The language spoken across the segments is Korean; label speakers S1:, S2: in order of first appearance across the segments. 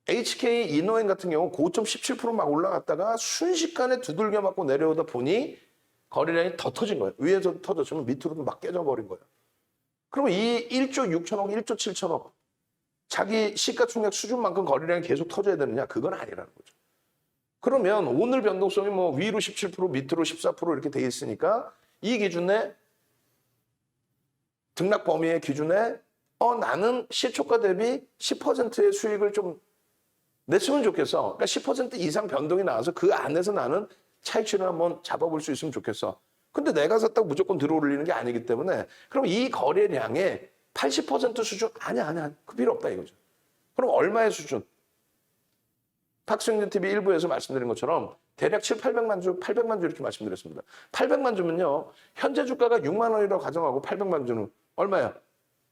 S1: HK 이노엔 같은 경우 고점 17% 막 올라갔다가 순식간에 두들겨 맞고 내려오다 보니 거래량이 더 터진 거예요. 위에서 터졌으면 밑으로도 막 깨져버린 거예요. 그러면 이 1조 6천억, 1조 7천억 자기 시가총액 수준만큼 거래량이 계속 터져야 되느냐? 그건 아니라는 거죠. 그러면 오늘 변동성이 뭐 위로 17%, 밑으로 14% 이렇게 돼 있으니까 이 기준에 등락 범위의 기준에 나는 시초가 대비 10%의 수익을 좀 냈으면 좋겠어. 그러니까 10% 이상 변동이 나와서 그 안에서 나는 차익실을 한번 잡아볼 수 있으면 좋겠어. 근데 내가 샀다고 무조건 들어올리는 게 아니기 때문에 그럼 이 거래량의 80% 수준? 아니야. 그 필요 없다 이거죠. 그럼 얼마의 수준? 박수영진 TV 1부에서 말씀드린 것처럼 대략 800만 주, 800만 주 이렇게 말씀드렸습니다. 800만 주면요. 현재 주가가 6만 원이라고 가정하고 800만 주는 얼마야?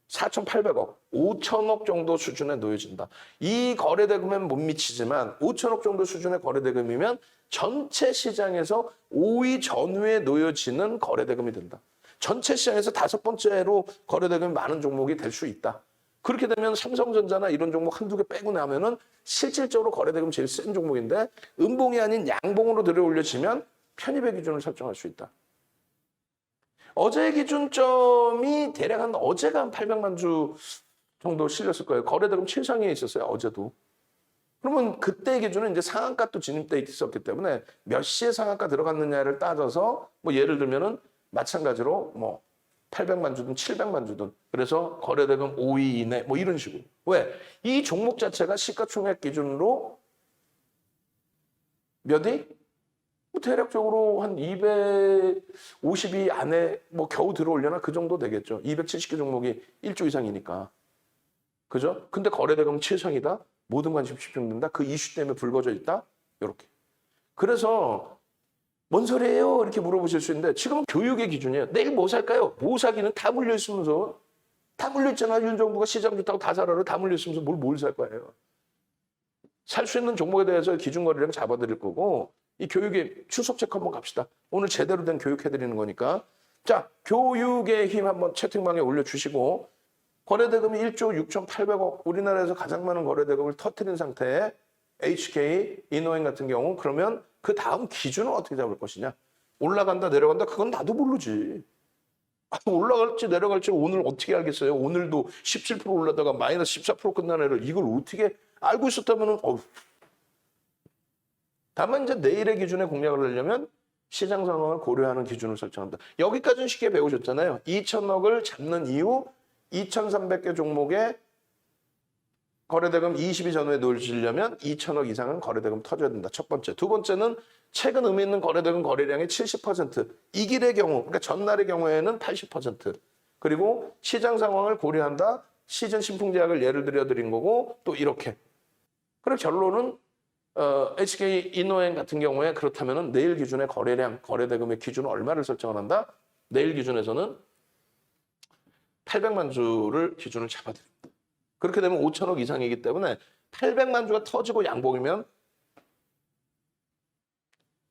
S1: 4,800억, 5천억 정도 수준에 놓여진다. 이 거래대금엔 못 미치지만 5천억 정도 수준의 거래대금이면 전체 시장에서 5위 전후에 놓여지는 거래대금이 된다. 전체 시장에서 5번째로 거래대금이 많은 종목이 될 수 있다. 그렇게 되면 삼성전자나 이런 종목 한두 개 빼고 나면은 실질적으로 거래대금 제일 센 종목인데 음봉이 아닌 양봉으로 들어올려지면 편입의 기준을 설정할 수 있다. 어제의 기준점이 대략 어제가 한 800만 주 정도 실렸을 거예요. 거래대금 최상위에 있었어요, 어제도. 그러면 그때의 기준은 이제 상한가 또 진입돼 있었기 때문에 몇 시에 상한가 들어갔느냐를 따져서 뭐 예를 들면은 마찬가지로 뭐 800만 주든 700만 주든 그래서 거래대금 5위 이내 뭐 이런 식으로. 왜? 이 종목 자체가 시가총액 기준으로 몇 위? 뭐 대략적으로 한 250위 안에 뭐 겨우 들어오려나 그 정도 되겠죠. 270개 종목이 1조 이상이니까. 그죠? 근데 거래대금 최상이다. 모든 관심 집중된다. 그 이슈 때문에 불거져 있다. 이렇게. 그래서 뭔 소리예요? 이렇게 물어보실 수 있는데 지금 교육의 기준이에요. 내일 뭐 살까요? 뭐 사기는 다 물려있으면서 다 물려있잖아. 윤 정부가 시장 좋다고 다 사라를 다 물려있으면서 뭘 살 거예요. 살 수 있는 종목에 대해서 기준 거래량 잡아드릴 거고 이 교육의 출석 체크 한번 갑시다. 오늘 제대로 된 교육 해드리는 거니까. 자, 교육의 힘 한번 채팅방에 올려주시고 거래대금이 1조 6,800억 우리나라에서 가장 많은 거래대금을 터뜨린 상태에 HK, 이노엔 같은 경우 그러면 그 다음 기준은 어떻게 잡을 것이냐. 올라간다 내려간다 그건 나도 모르지. 올라갈지 내려갈지 오늘 어떻게 알겠어요. 오늘도 17% 올라다가 마이너스 14% 끝난 애를 이걸 어떻게 알고 있었다면 다만 이제 내일의 기준에 공략을 하려면 시장 상황을 고려하는 기준을 설정한다. 여기까지는 쉽게 배우셨잖아요. 2천억을 잡는 이유 2,300개 종목에 거래대금 20위 전후에 놓여지려면 2천억 이상은 거래대금 터져야 된다. 첫 번째. 두 번째는 최근 의미 있는 거래대금 거래량의 70%. 이 길의 경우, 그러니까 전날의 경우에는 80%. 그리고 시장 상황을 고려한다. 시즌 신풍제약을 예를 들어 드린 거고 또 이렇게. 그럼 결론은 HK 이노엔 같은 경우에 그렇다면 내일 기준의 거래량, 거래대금의 기준은 얼마를 설정을 한다? 내일 기준에서는 800만 주를 기준을 잡아드립니다. 그렇게 되면 5천억 이상이기 때문에 800만 주가 터지고 양봉이면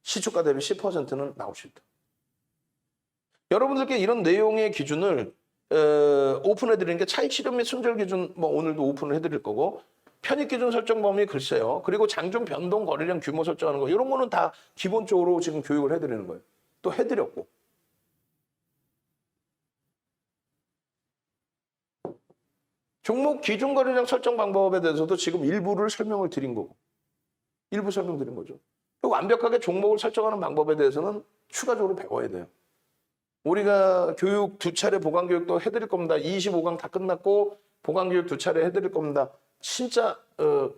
S1: 시초가 대비 10%는 나올 수 있다. 여러분들께 이런 내용의 기준을 오픈해드리는 게 차익 실현 및 손절 기준 뭐 오늘도 오픈을 해드릴 거고 편입 기준 설정 범위 글쎄요. 그리고 장중 변동 거래량 규모 설정하는 거 이런 거는 다 기본적으로 지금 교육을 해드리는 거예요. 또 해드렸고. 종목 기준 거래량 설정 방법에 대해서도 지금 일부를 설명을 드린 거고. 일부 설명드린 거죠. 그리고 완벽하게 종목을 설정하는 방법에 대해서는 추가적으로 배워야 돼요. 우리가 교육 2차례 보강 교육도 해드릴 겁니다. 25강 다 끝났고 보강 교육 2차례 해드릴 겁니다. 진짜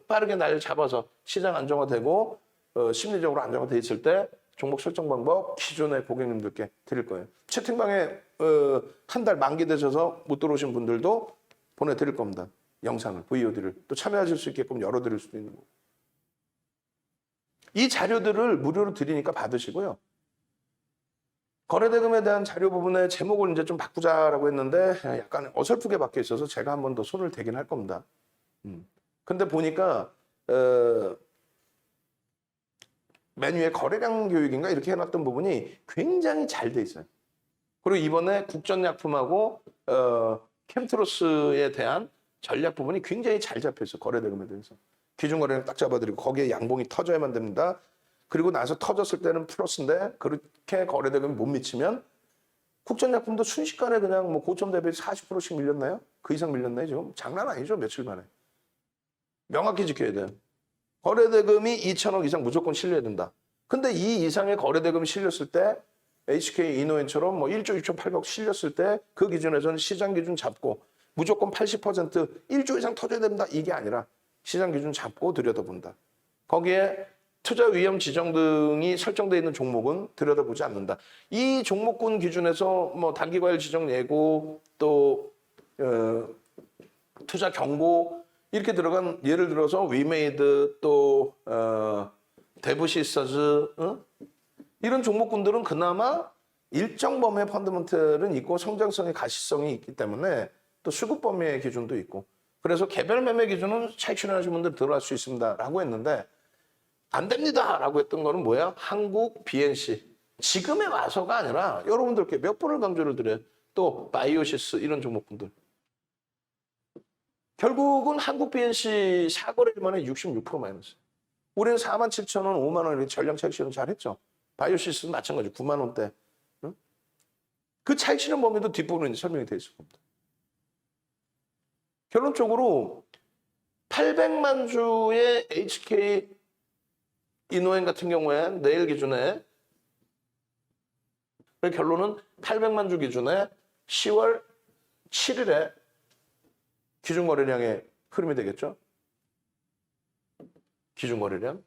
S1: 빠르게 날 잡아서 시장 안정화되고 심리적으로 안정화돼 있을 때 종목 설정 방법 기존의 고객님들께 드릴 거예요. 채팅방에 한 달 만기되셔서 못 들어오신 분들도 보내드릴 겁니다. 영상을, VOD를. 또 참여하실 수 있게끔 열어드릴 수도 있는 거고. 이 자료들을 무료로 드리니까 받으시고요. 거래대금에 대한 자료 부분의 제목을 이제 좀 바꾸자라고 했는데 약간 어설프게 박혀 있어서 제가 한 번 더 손을 대긴 할 겁니다. 근데 보니까 메뉴에 거래량 교육인가 이렇게 해놨던 부분이 굉장히 잘 돼 있어요. 그리고 이번에 국전약품하고 캠트로스에 대한 전략 부분이 굉장히 잘 잡혀 있어요. 거래대금에 대해서. 기준 거래량 딱 잡아드리고 거기에 양봉이 터져야만 됩니다. 그리고 나서 터졌을 때는 플러스인데 그렇게 거래대금이 못 미치면 국전약품도 순식간에 그냥 뭐 고점 대비 40%씩 밀렸나요? 그 이상 밀렸나요? 지금 장난 아니죠, 며칠 만에. 명확히 지켜야 돼요. 거래대금이 2천억 이상 무조건 실려야 된다. 근데 이 이상의 거래대금이 실렸을 때 HK 이노엔처럼 뭐 1조 6,800억 실렸을 때 그 기준에서는 시장 기준 잡고 무조건 80% 1조 이상 터져야 된다. 이게 아니라 시장 기준 잡고 들여다본다. 거기에 투자 위험 지정 등이 설정되어 있는 종목은 들여다보지 않는다. 이 종목군 기준에서 뭐 단기 과열 지정 예고 또 투자 경고 이렇게 들어간 예를 들어서 위메이드 또 데브시서즈 이런 종목군들은 그나마 일정 범위의 펀더멘털은 있고 성장성의 가시성이 있기 때문에 또 수급 범위의 기준도 있고 그래서 개별 매매 기준은 차익 실현하시는 분들 들어갈 수 있습니다라고 했는데 안 됩니다라고 했던 거는 뭐야? 한국 BNC. 지금에 와서가 아니라 여러분들께 몇 번을 강조를 드려요. 또 바이오시스 이런 종목군들. 결국은 한국 BNC 사거래일 만에 66% 마이너스. 우리는 47,000원, 5만 원 이렇게 전량 차익 실현 잘했죠. 바이오시스는 마찬가지 9만 원대. 응? 그 차익 실현 범위도 뒷부분에 설명이 되어 있을 겁니다. 결론적으로 800만 주의 HK 이노엔 같은 경우에 내일 기준에 결론은 800만 주 기준에 10월 7일에 기준 거래량의 흐름이 되겠죠. 기준 거래량.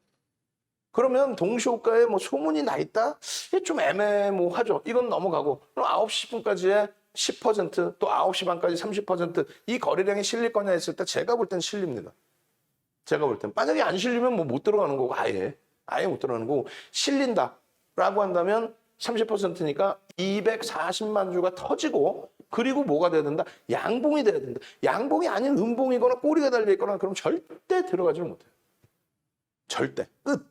S1: 그러면 동시호가에 뭐 소문이 나 있다? 이게 좀 애매모하죠. 이건 넘어가고 그럼 9시 10분까지의 10%, 또 9시 반까지 30%이 거래량이 실릴 거냐 했을 때 제가 볼 땐 실립니다. 제가 볼 땐. 만약에 안 실리면 뭐 못 들어가는 거고 아예 못 들어가는 거고 실린다라고 한다면 30%니까 240만 주가 터지고 그리고 뭐가 돼야 된다? 양봉이 돼야 된다. 양봉이 아닌 음봉이거나 꼬리가 달려있거나 그럼 절대 들어가지를 못해요. 절대. 끝.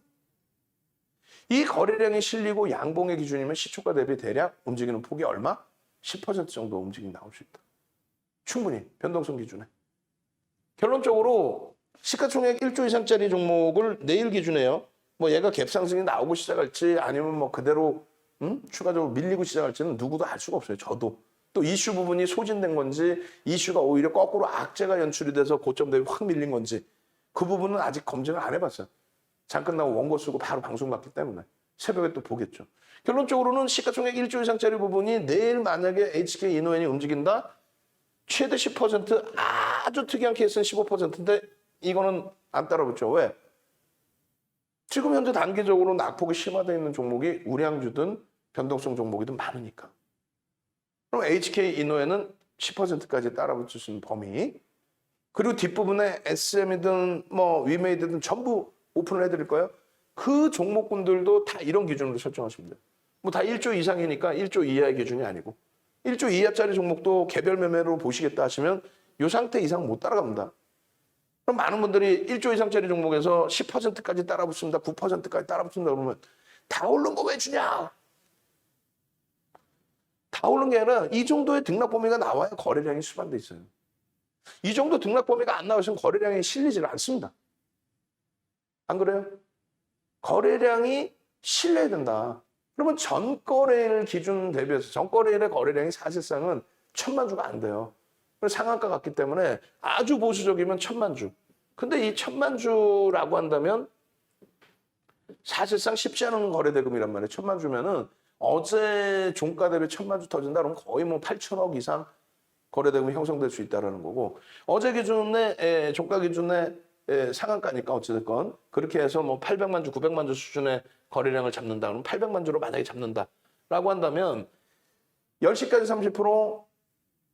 S1: 이 거래량이 실리고 양봉의 기준이면 시초가 대비 대략 움직이는 폭이 얼마? 10% 정도 움직임이 나올 수 있다. 충분히 변동성 기준에. 결론적으로 시가총액 1조 이상짜리 종목을 내일 기준에요. 뭐 얘가 갭상승이 나오고 시작할지 아니면 뭐 그대로 추가적으로 밀리고 시작할지는 누구도 알 수가 없어요. 저도. 또 이슈 부분이 소진된 건지 이슈가 오히려 거꾸로 악재가 연출이 돼서 고점 대비 확 밀린 건지 그 부분은 아직 검증을 안 해봤어요. 장 끝나고 원고 쓰고 바로 방송 받기 때문에 새벽에 또 보겠죠. 결론적으로는 시가총액 1조 이상짜리 부분이 내일 만약에 HK 이노엔이 움직인다? 최대 10% 아주 특이한 케이스는 15%인데 이거는 안 따라붙죠. 왜? 지금 현재 단기적으로 낙폭이 심화되어 있는 종목이 우량주든 변동성 종목이든 많으니까. 그럼 HK 이노엔은 10%까지 따라붙을 수 있는 범위. 그리고 뒷부분에 SM이든 뭐 위메이드든 전부 오픈을 해드릴 거예요. 그 종목군들도 다 이런 기준으로 설정하시면 돼요. 뭐 다 1조 이상이니까 1조 이하의 기준이 아니고 1조 이하짜리 종목도 개별 매매로 보시겠다 하시면 이 상태 이상 못 따라갑니다. 그럼 많은 분들이 1조 이상짜리 종목에서 10%까지 따라붙습니다. 9%까지 따라붙습니다. 그러면 다 오른 거 왜 주냐? 다 오른 게 아니라 이 정도의 등락 범위가 나와야 거래량이 수반돼 있어요. 이 정도 등락 범위가 안 나오시면 거래량이 실리질 않습니다. 안 그래요? 거래량이 실려야 된다. 그러면 전거래일 기준 대비해서 전거래일의 거래량이 사실상은 1,000만 주가 안 돼요. 상한가 같기 때문에 아주 보수적이면 1,000만 주. 근데 이 1,000만 주라고 한다면 사실상 쉽지 않은 거래대금이란 말이에요. 1,000만 주면은 어제 종가 대비 1,000만 주 터진다 그러면 거의 뭐 8천억 이상 거래대금이 형성될 수 있다는 거고 어제 기준에 종가 기준에 상한가니까 어찌됐건 그렇게 해서 뭐 800만 주, 900만 주 수준의 거래량을 잡는다 그러면 800만 주로 만약에 잡는다라고 한다면 10시까지 30%,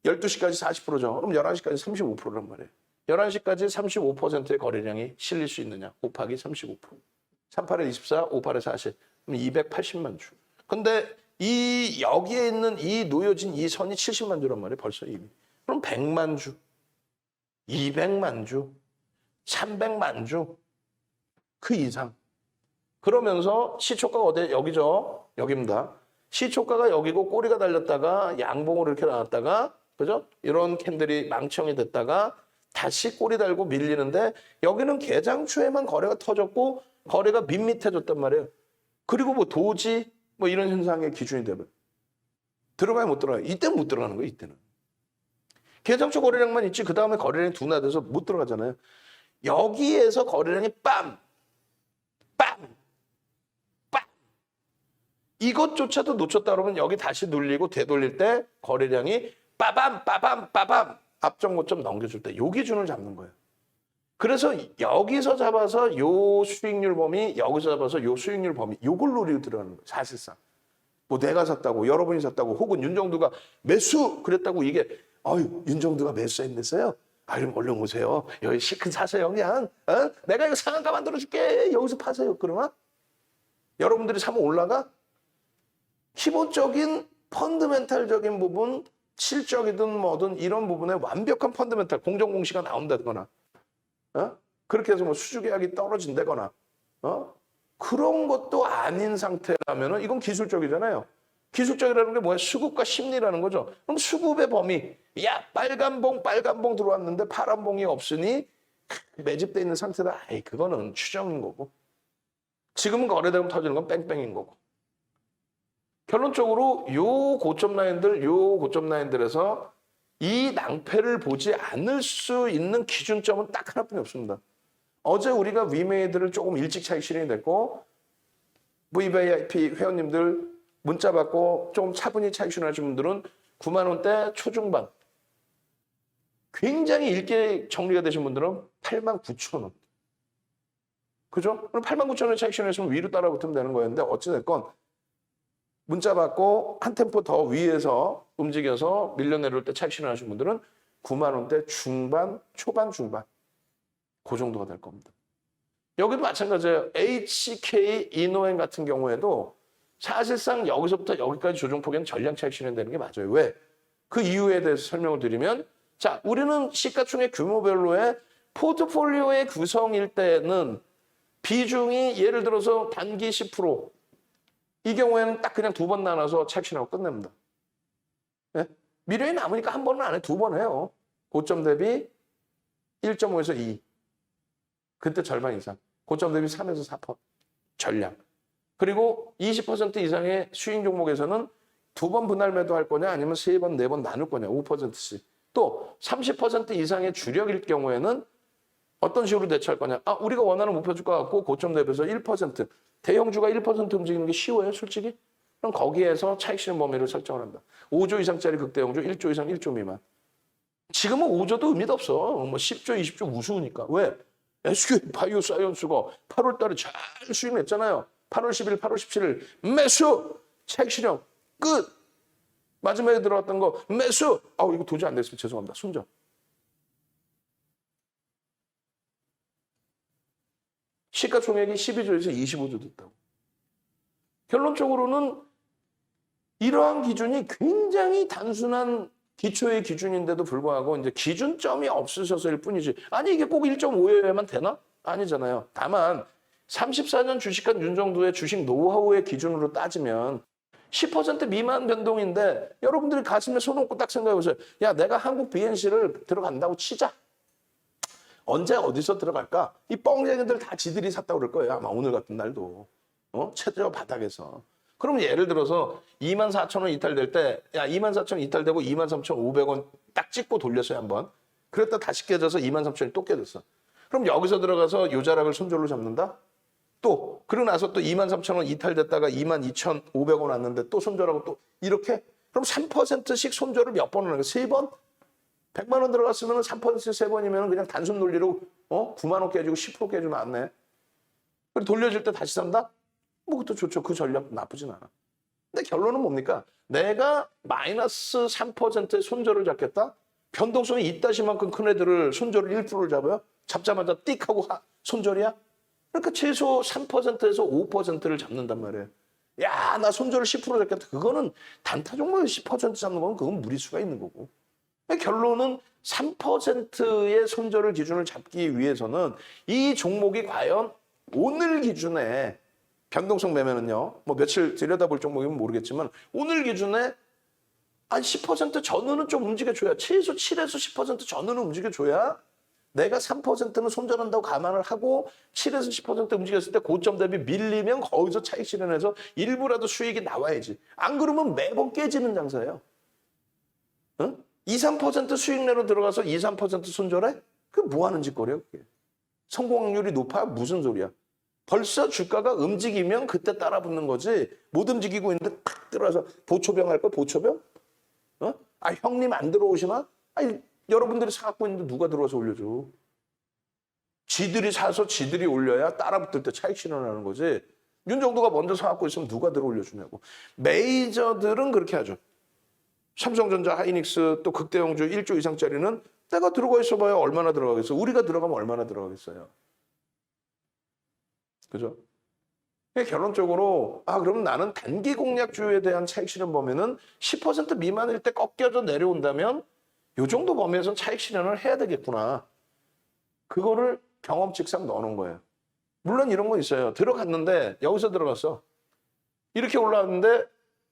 S1: 12시까지 40%죠. 그럼 11시까지 35%란 말이에요. 11시까지 35%의 거래량이 실릴 수 있느냐 곱하기 35%. 38에 24, 58에 40. 그럼 280만 주. 근데 이 여기에 있는 이 놓여진 이 선이 70만 주란 말이에요. 벌써 이미. 그럼 100만 주, 200만 주, 300만 주, 그 이상. 그러면서 시초가가 어디 여기죠? 여기입니다. 시초가가 여기고 꼬리가 달렸다가 양봉으로 이렇게 나왔다가 그죠? 이런 캔들이 망청이 됐다가 다시 꼬리 달고 밀리는데 여기는 개장추에만 거래가 터졌고 거래가 밋밋해졌단 말이에요. 그리고 뭐 도지 뭐 이런 현상의 기준이 되면 들어가야 못 들어가요. 이때는 못 들어가는 거예요. 이때는. 개장초 거래량만 있지 그 다음에 거래량이 둔화돼서 못 들어가잖아요. 여기에서 거래량이 빰! 빰! 빰! 이것조차도 놓쳤다 그러면 여기 다시 눌리고 되돌릴 때 거래량이 빠밤 빠밤 빠밤 앞전 고점 넘겨줄 때 요 기준을 잡는 거예요. 그래서 여기서 잡아서 요 수익률 범위, 여기서 잡아서 요 수익률 범위, 요걸 노리고 들어가는 거예요. 사실상. 뭐 내가 샀다고, 여러분이 샀다고, 혹은 윤정두가 매수 그랬다고 이게 아유 윤정두가 매수했냈어요. 아 그럼 얼른 오세요. 여기 시큰 사세요 그냥. 어? 내가 이거 상한가 만들어줄게. 여기서 파세요. 그러나 여러분들이 사면 올라가? 기본적인 펀드멘탈적인 부분, 실적이든 뭐든 이런 부분에 완벽한 펀드멘탈, 공정공시가 나온다거나 그렇게 해서 뭐 수주계약이 떨어진다거나 그런 것도 아닌 상태라면 이건 기술적이잖아요. 기술적이라는 게 뭐야? 수급과 심리라는 거죠. 그럼 수급의 범위, 야 빨간 봉 들어왔는데 파란 봉이 없으니 매집돼 있는 상태다. 아이 그거는 추정인 거고 지금은 거래되면 터지는 건 뺑뺑인 거고 결론적으로 요 고점 라인들에서 이 낭패를 보지 않을 수 있는 기준점은 딱 하나뿐이 없습니다. 어제 우리가 위메이드를 조금 일찍 차익 실현이 됐고 VIP 회원님들 문자 받고 좀 차분히 차익 실현하신 분들은 9만 원대 초중반 굉장히 일개 정리가 되신 분들은 8만 9천 원. 그죠? 그럼 8만 9천 원에 차익 실현했으면 위로 따라붙으면 되는 거였는데 어찌됐건 문자 받고 한 템포 더 위에서 움직여서 밀려 내려올 때 차익 실현하신 분들은 9만 원대 중반, 초반, 중반 그 정도가 될 겁니다. 여기도 마찬가지예요. HK 이노엔 같은 경우에도 사실상 여기서부터 여기까지 조정폭에는 전량 차익 실현되는 게 맞아요. 왜? 그 이유에 대해서 설명을 드리면 자, 우리는 시가총액 규모별로의 포트폴리오의 구성일 때는 비중이 예를 들어서 단기 10%, 이 경우에는 딱 그냥 2번 나눠서 차익 실현하고 끝냅니다. 네? 미래에 남으니까 한 번은 안 해, 2번 해요. 고점 대비 1.5에서 2. 그때 절반 이상. 고점 대비 3에서 4% 전량. 그리고 20% 이상의 수익 종목에서는 2번 분할 매도할 거냐 아니면 3번, 4번 나눌 거냐 5%씩. 또 30% 이상의 주력일 경우에는 어떤 식으로 대처할 거냐. 아, 우리가 원하는 목표 주가 갖고 고점 대비해서 1%. 대형주가 1% 움직이는 게 쉬워요, 솔직히? 그럼 거기에서 차익 실현 범위를 설정을 한다. 5조 이상짜리 극대형주, 1조 이상, 1조 미만. 지금은 5조도 의미도 없어. 뭐 10조, 20조 우스우니까. 왜? SK 바이오 사이언스가 8월 달에 잘 수익 냈잖아요. 8월 10일, 8월 17일 매수! 차익 실현 끝! 마지막에 들어갔던 거 매수! 아우 이거 도저히 안 됐으면 죄송합니다. 손절. 시가총액이 12조에서 25조 됐다고. 결론적으로는 이러한 기준이 굉장히 단순한 기초의 기준인데도 불구하고 이제 기준점이 없으셔서일 뿐이지. 아니 이게 꼭 1.5여야만 되나? 아니잖아요. 다만 34년 주식한 윤정두의 주식 노하우의 기준으로 따지면 10% 미만 변동인데 여러분들이 가슴에 손 얹고 딱 생각해 보세요. 야 내가 한국 BNC를 들어간다고 치자. 언제 어디서 들어갈까? 이 뻥쟁이들 다 지들이 샀다고 그럴 거예요. 아마 오늘 같은 날도. 최저 바닥에서. 그럼 예를 들어서 24,000원 이탈될 때 야 24,000원 이탈되고 23,500원 딱 찍고 돌렸어요 한번. 그랬다 다시 깨져서 23,000원이 또 깨졌어. 그럼 여기서 들어가서 요 자락을 손절로 잡는다? 또 그러고 나서 또 23,000원 이탈됐다가 22,500원 왔는데 또 손절하고 또 이렇게? 그럼 3%씩 손절을 몇 번을 하는 거야? 3번? 100만 원 들어갔으면 3% 3번이면 그냥 단순 논리로 9만 원 깨지고 10% 깨지고 나왔네. 그리고 돌려줄 때 다시 산다? 뭐 그것도 좋죠. 그 전략 나쁘진 않아. 근데 결론은 뭡니까? 내가 마이너스 3%의 손절을 잡겠다? 변동성이 있다시만큼 큰 애들을 손절을 1%를 잡아요? 잡자마자 띡 하고 손절이야? 그러니까 최소 3%에서 5%를 잡는단 말이에요. 야, 나 손절을 10% 잡겠다. 그거는 단타 종목에 10% 잡는 건 그건 무리수가 있는 거고. 결론은 3%의 손절을 기준을 잡기 위해서는 이 종목이 과연 오늘 기준에 변동성 매매는요. 뭐 며칠 들여다볼 종목이면 모르겠지만 오늘 기준에 한 10% 전후는 좀 움직여줘야 최소 7에서 10% 전후는 움직여줘야 내가 3%는 손절한다고 감안을 하고 7에서 10% 움직였을 때 고점 대비 밀리면 거기서 차익 실현해서 일부라도 수익이 나와야지. 안 그러면 매번 깨지는 장사예요. 응? 2, 3% 수익 내로 들어가서 2, 3% 손절해? 그게 뭐 하는 짓거리야, 그게. 성공 확률이 높아? 무슨 소리야. 벌써 주가가 움직이면 그때 따라 붙는 거지. 못 움직이고 있는데 탁 들어와서 보초병 할 거야, 보초병? 어? 아, 형님 안 들어오시나? 아니, 여러분들이 사갖고 있는데 누가 들어와서 올려줘. 지들이 사서 지들이 올려야 따라 붙을 때 차익 실현하는 거지. 윤정도가 먼저 사갖고 있으면 누가 들어 올려주냐고. 메이저들은 그렇게 하죠. 삼성전자, 하이닉스, 또 극대형주 1조 이상짜리는 때가 들어가 있어봐야 얼마나 들어가겠어. 우리가 들어가면 얼마나 들어가겠어요. 그죠? 결론적으로 그럼 나는 단기 공략주에 대한 차익 실현 범위는 10% 미만일 때 꺾여져 내려온다면 이 정도 범위에서는 차익 실현을 해야 되겠구나. 그거를 경험칙상 넣어놓은 거예요. 물론 이런 거 있어요. 들어갔는데 여기서 들어갔어. 이렇게 올라왔는데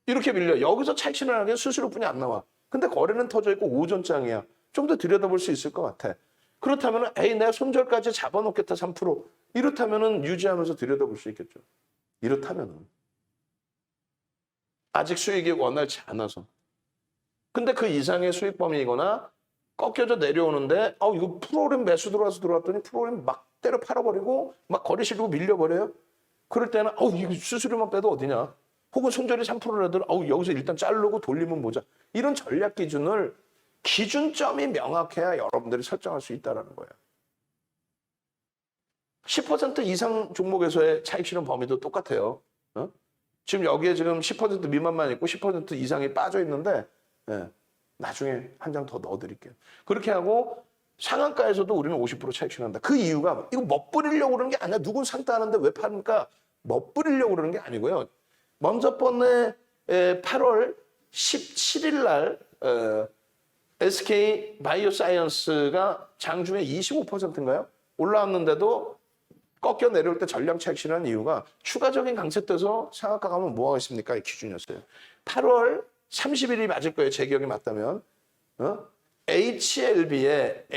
S1: 이렇게 밀려. 여기서 차익 실현하기엔 수수료뿐이 안 나와. 근데 거래는 터져 있고 오전장이야. 좀 더 들여다볼 수 있을 것 같아. 그렇다면 내가 손절까지 잡아놓겠다 3%. 이렇다면 유지하면서 들여다볼 수 있겠죠. 이렇다면 아직 수익이 원활치 않아서. 근데 그 이상의 수익 범위이거나 꺾여져 내려오는데 이거 프로그램 매수 들어왔더니 프로그램 막 때려 팔아버리고 막 거래 실고 밀려버려요. 그럴 때는 이거 수수료만 빼도 어디냐. 혹은 손절이 3%라도 여기서 일단 자르고 돌리면 보자. 이런 전략 기준점이 명확해야 여러분들이 설정할 수 있다는 거예요. 10% 이상 종목에서의 차익 실현 범위도 똑같아요. 지금 여기에 지금 10% 미만만 있고 10% 이상이 빠져 있는데 나중에 한 장 더 넣어드릴게요. 그렇게 하고 상한가에서도 우리는 50% 차익 실현한다. 그 이유가 이거 멋부리려고 그러는 게 아니야. 누군 상따하는데 왜 파니까 멋부리려고 그러는 게 아니고요. 먼저 번에 8월 17일 날 SK 바이오사이언스가 장중에 25%인가요? 올라왔는데도 꺾여 내려올 때 전량 차익 실현한 이유가 추가적인 강세 떠서 상한가 가면 뭐 하겠습니까? 이 기준이었어요. 8월 30일이 맞을 거예요. 제 기억이 맞다면. HLB에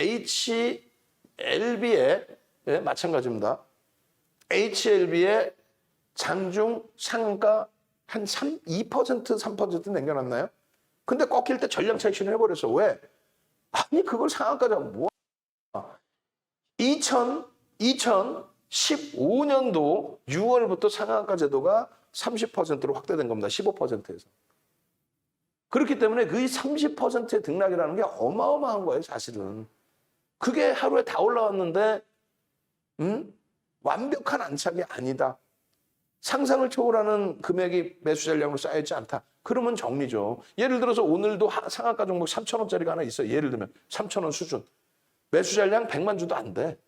S1: 마찬가지입니다. HLB의 장중 상한가 한 2%, 3% 남겨놨나요? 근데 꺾일 때 전량 차익 실현 해버렸어. 왜? 아니 그걸 상한가 잡으면 뭐? 2015년도 6월부터 상한가 제도가 30%로 확대된 겁니다. 15%에서. 그렇기 때문에 그 30%의 등락이라는 게 어마어마한 거예요, 사실은. 그게 하루에 다 올라왔는데 완벽한 안착이 아니다. 상상을 초월하는 금액이 매수 전량으로 쌓여있지 않다. 그러면 정리죠. 예를 들어서 오늘도 상한가 종목 3,000원짜리가 하나 있어요. 예를 들면 3,000원 수준. 매수 전량 100만 주도 안 돼.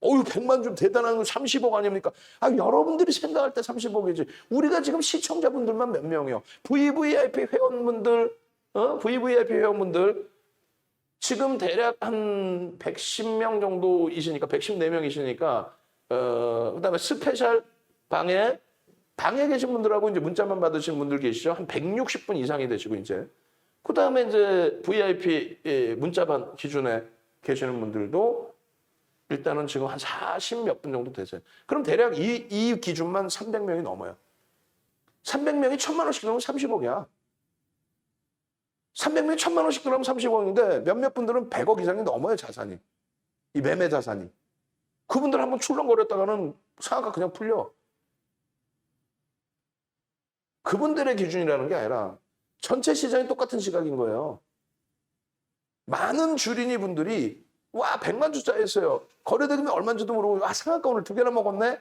S1: 100만 주 대단한 거 30억 아닙니까? 여러분들이 생각할 때 30억이지. 우리가 지금 시청자분들만 몇 명이요. VVIP 회원분들, VVIP 회원분들 지금 대략 한 110명 정도이시니까 114명이시니까 그다음에 스페셜 방에 계신 분들하고 이제 문자만 받으신 분들 계시죠. 한 160분 이상이 되시고 이제 그다음에 이제 VIP 문자반 기준에 계시는 분들도 일단은 지금 한 40 몇 분 정도 되세요. 그럼 대략 이 기준만 300명이 넘어요. 300명이 1,000만 원씩 넣으면 30억이야. 300명이 1,000만 원씩 들어가면 30억인데 몇몇 분들은 100억 이상이 넘어요, 자산이. 이 매매 자산이. 그분들 한번 출렁거렸다가는 상한가 그냥 풀려. 그분들의 기준이라는 게 아니라 전체 시장이 똑같은 시각인 거예요. 많은 주린이 분들이 100만 주짜리 했어요. 거래대금이 얼마인지도 모르고 상한가 오늘 2개나 먹었네.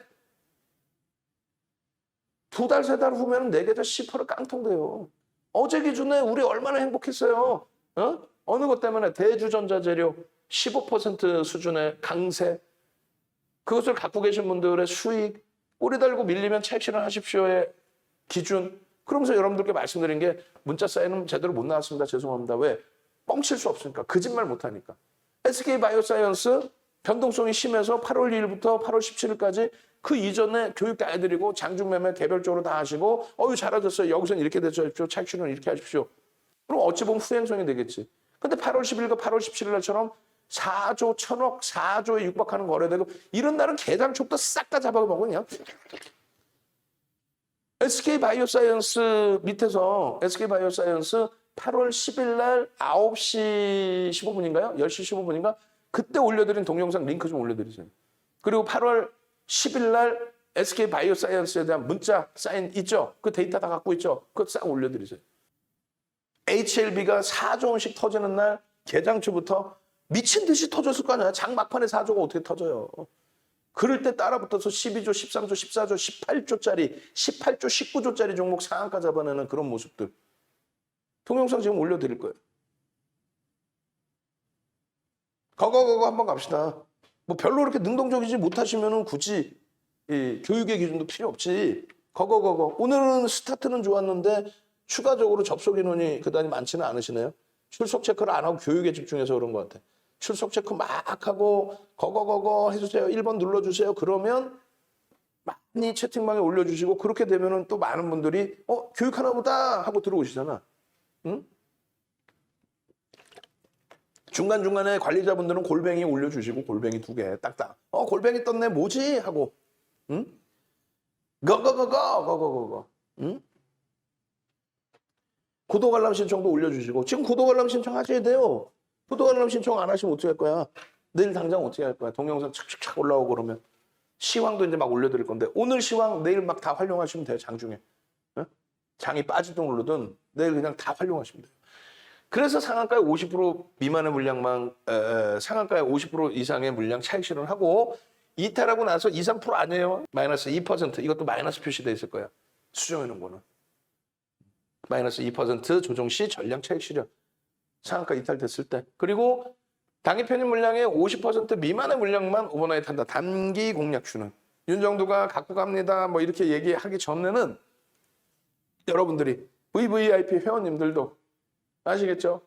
S1: 2달, 3달 후면 4개 다 10% 깡통돼요. 어제 기준에 우리 얼마나 행복했어요. 어느 것 때문에 대주전자재료 15% 수준의 강세. 그것을 갖고 계신 분들의 수익. 꼬리 달고 밀리면 차익 실현하십시오의 기준. 그러면서 여러분들께 말씀드린 게 문자 사인은 제대로 못 나왔습니다. 죄송합니다. 왜? 뻥칠 수 없으니까. 거짓말 못하니까. SK 바이오사이언스 변동성이 심해서 8월 2일부터 8월 17일까지 그 이전에 교육 다 해드리고 장중 매매 개별적으로 다 하시고 잘하셨어요. 여기서는 이렇게 대처하십시오. 차익 실현 이렇게 하십시오. 그럼 어찌 보면 후행성이 되겠지. 근데 8월 10일과 8월 17일 날처럼 4조 1000억, 4조에 육박하는 거래되고 이런 날은 개장촉도 싹 다 잡아먹어 그냥. SK바이오사이언스 밑에서 SK바이오사이언스 8월 10일 날 9시 15분인가요? 10시 15분인가? 그때 올려드린 동영상 링크 좀 올려드리세요. 그리고 8월 10일 날 SK바이오사이언스에 대한 문자 사인 있죠? 그 데이터 다 갖고 있죠? 그거 싹 올려드리세요. HLB가 4조 원씩 터지는 날 개장초부터 미친 듯이 터졌을 거 아니야. 장 막판에 4조가 어떻게 터져요. 그럴 때 따라붙어서 12조, 13조, 14조, 18조짜리, 18조, 19조짜리 종목 상한가 잡아내는 그런 모습들. 동영상 지금 올려드릴 거예요. 그거 한번 갑시다. 뭐 별로 그렇게 능동적이지 못하시면은 굳이 이 교육의 기준도 필요 없지. 그거. 오늘은 스타트는 좋았는데 추가적으로 접속 인원이 그다지 많지는 않으시네요. 출석 체크를 안 하고 교육에 집중해서 그런 것 같아. 출석 체크 막 하고 그거 해주세요. 1번 눌러주세요. 그러면 많이 채팅방에 올려주시고 그렇게 되면은 또 많은 분들이 교육하나 보다 하고 들어오시잖아. 응? 중간중간에 관리자분들은 골뱅이 올려주시고 골뱅이 2개 딱딱. 골뱅이 떴네 뭐지? 하고 응? 그거. 응? 구독 알람 신청도 올려주시고 지금 구독 알람 신청 하셔야 돼요. 구독 알람 신청 안 하시면 어떻게 할 거야? 내일 당장 어떻게 할 거야? 동영상 착착착 올라오고 그러면 시황도 이제 막 올려드릴 건데 오늘 시황 내일 막 다 활용하시면 돼요. 장중에. 응? 장이 빠지든 오르든 내일 그냥 다 활용하시면 돼요. 그래서 상한가에 50% 미만의 물량만 상한가에 50% 이상의 물량 차익 실현을 하고 이탈하고 나서 2, 3% 아니에요. 마이너스 2% 이것도 마이너스 표시되어 있을 거야. 수정해 놓은 거는. 마이너스 2% 조정 시 전량 차익 실현. 상한가 이탈됐을 때. 그리고 당일 편입 물량의 50% 미만의 물량만 오버나이트 한다. 단기 공략주는. 윤정두가 갖고 갑니다. 뭐 이렇게 얘기하기 전에는 여러분들이 VVIP 회원님들도 아시겠죠?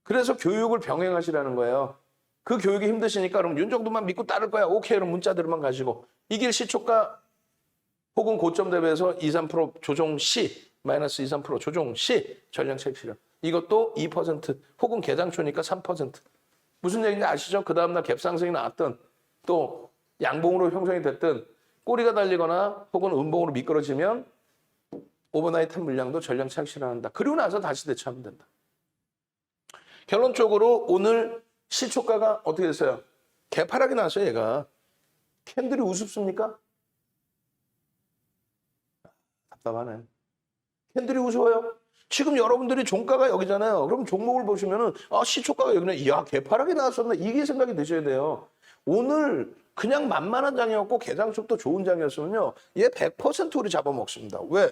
S1: 그래서 교육을 병행하시라는 거예요. 그 교육이 힘드시니까 그럼 윤정두만 믿고 따를 거야. 오케이. 그럼 문자들만 가시고. 이길 시초가 혹은 고점 대비해서 2, 3% 조정 시 마이너스 2, 3% 조정 시 전량 차익 실현. 이것도 2% 혹은 개장초니까 3%. 무슨 얘기인지 아시죠? 그 다음날 갭상승이 나왔든 또 양봉으로 형성이 됐든 꼬리가 달리거나 혹은 음봉으로 미끄러지면 오버나이트 한 물량도 전량 차익 실현한다. 그리고 나서 다시 대처하면 된다. 결론적으로 오늘 시초가가 어떻게 됐어요? 개파락이 났어요, 얘가. 캔들이 우습습니까? 답답하네. 캔들이 우스워요? 지금 여러분들이 종가가 여기잖아요. 그럼 종목을 보시면은 시초가가 여기네. 이야, 개파락이 나왔었나? 이게 생각이 드셔야 돼요. 오늘 그냥 만만한 장이었고 개장축도 좋은 장이었으면요. 얘 100% 우리 잡아먹습니다. 왜?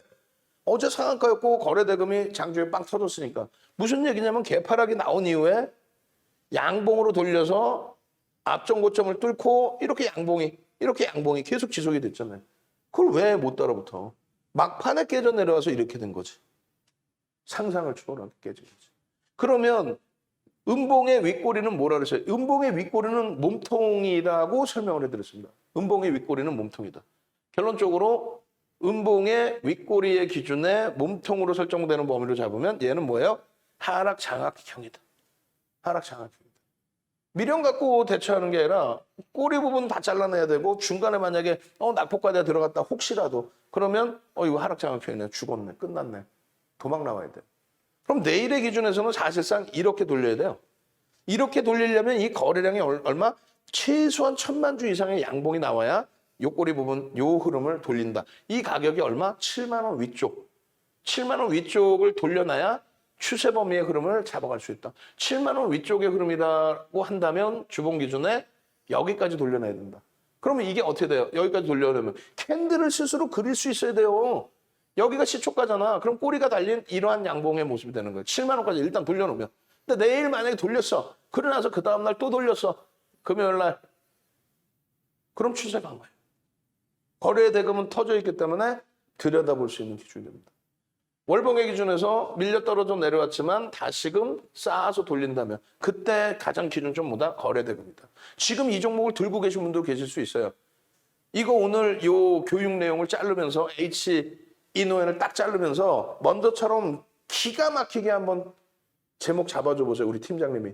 S1: 어제 상한가였고 거래대금이 장중에 빵 터졌으니까. 무슨 얘기냐면 개파락이 나온 이후에 양봉으로 돌려서 앞전 고점을 뚫고 이렇게 양봉이 계속 지속이 됐잖아요. 그걸 왜 못 따라붙어? 막판에 깨져 내려와서 이렇게 된 거지. 상상을 초월하게 깨진 거지. 그러면 음봉의 윗꼬리는 뭐라 그랬어요? 음봉의 윗꼬리는 몸통이라고 설명을 해드렸습니다. 음봉의 윗꼬리는 몸통이다. 결론적으로 음봉의 윗꼬리의 기준에 몸통으로 설정되는 범위로 잡으면 얘는 뭐예요? 하락 장악형이다. 하락 장악형이다. 미련 갖고 대처하는 게 아니라 꼬리 부분 다 잘라내야 되고 중간에 만약에 낙폭과대가 들어갔다 혹시라도 그러면 이거 하락 장악형이네. 죽었네. 끝났네. 도망 나와야 돼. 그럼 내일의 기준에서는 사실상 이렇게 돌려야 돼요. 이렇게 돌리려면 이 거래량이 얼마? 최소한 1000만 주 이상의 양봉이 나와야 요 꼬리 부분, 요 흐름을 돌린다. 이 가격이 얼마? 7만 원 위쪽. 7만 원 위쪽을 돌려놔야 추세 범위의 흐름을 잡아갈 수 있다. 7만 원 위쪽의 흐름이라고 한다면 주봉 기준에 여기까지 돌려놔야 된다. 그러면 이게 어떻게 돼요? 여기까지 돌려내면 캔들을 스스로 그릴 수 있어야 돼요. 여기가 시초가잖아. 그럼 꼬리가 달린 이러한 양봉의 모습이 되는 거예요. 7만 원까지 일단 돌려놓으면. 근데 내일 만약에 돌렸어. 그러고 나서 그 다음날 또 돌렸어. 금요일날. 그럼 추세가 간 거예요. 거래 대금은 터져 있기 때문에 들여다볼 수 있는 기준이 됩니다. 월봉의 기준에서 밀려 떨어져 내려왔지만 다시금 쌓아서 돌린다면 그때 가장 기준점 뭐다? 거래 대금이다. 지금 이 종목을 들고 계신 분도 계실 수 있어요. 이거 오늘 요 교육 내용을 자르면서 이노엔을 딱 자르면서 먼저처럼 기가 막히게 한번 제목 잡아줘 보세요. 우리 팀장님이.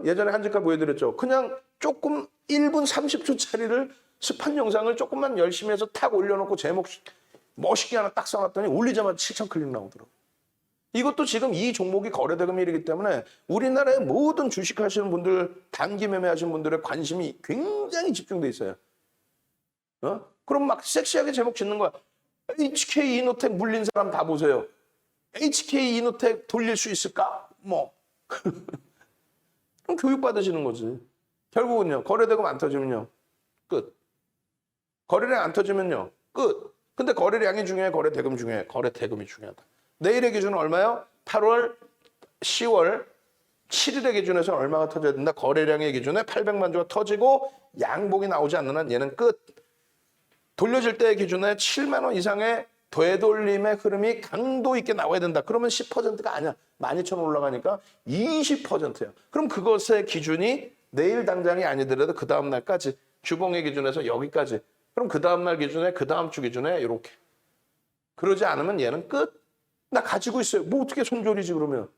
S1: 예전에 한 집값 보여드렸죠. 그냥 조금 1분 30초짜리를 스판 영상을 조금만 열심히 해서 탁 올려놓고 제목 멋있게 하나 딱 써놨더니 올리자마자 7천 클릭 나오더라고. 이것도 지금 이 종목이 거래대금일이기 때문에 우리나라의 모든 주식하시는 분들, 단기 매매하시는 분들의 관심이 굉장히 집중돼 있어요. 그럼 막 섹시하게 제목 짓는 거야. HK 이노텍 물린 사람 다 보세요. HK 이노텍 돌릴 수 있을까? 뭐. 그럼 교육받으시는 거지. 결국은요. 거래대금 안 터지면요. 끝. 거래량 안 터지면요. 끝. 근데 거래량이 중요해? 거래대금 중요해? 거래대금이 중요하다. 내일의 기준은 얼마요? 8월, 10월 7일의 기준에서 얼마가 터져야 된다? 거래량의 기준에 800만 주가 터지고 양봉이 나오지 않는 한 얘는 끝. 돌려질 때의 기준에 7만 원 이상의 되돌림의 흐름이 강도 있게 나와야 된다. 그러면 10%가 아니야. 12,000원 올라가니까 20%야. 그럼 그것의 기준이 내일 당장이 아니더라도 그 다음 날까지 주봉의 기준에서 여기까지. 그럼 그 다음 날 기준에 그 다음 주 기준에 이렇게. 그러지 않으면 얘는 끝. 나 가지고 있어요. 뭐 어떻게 손절이지 그러면.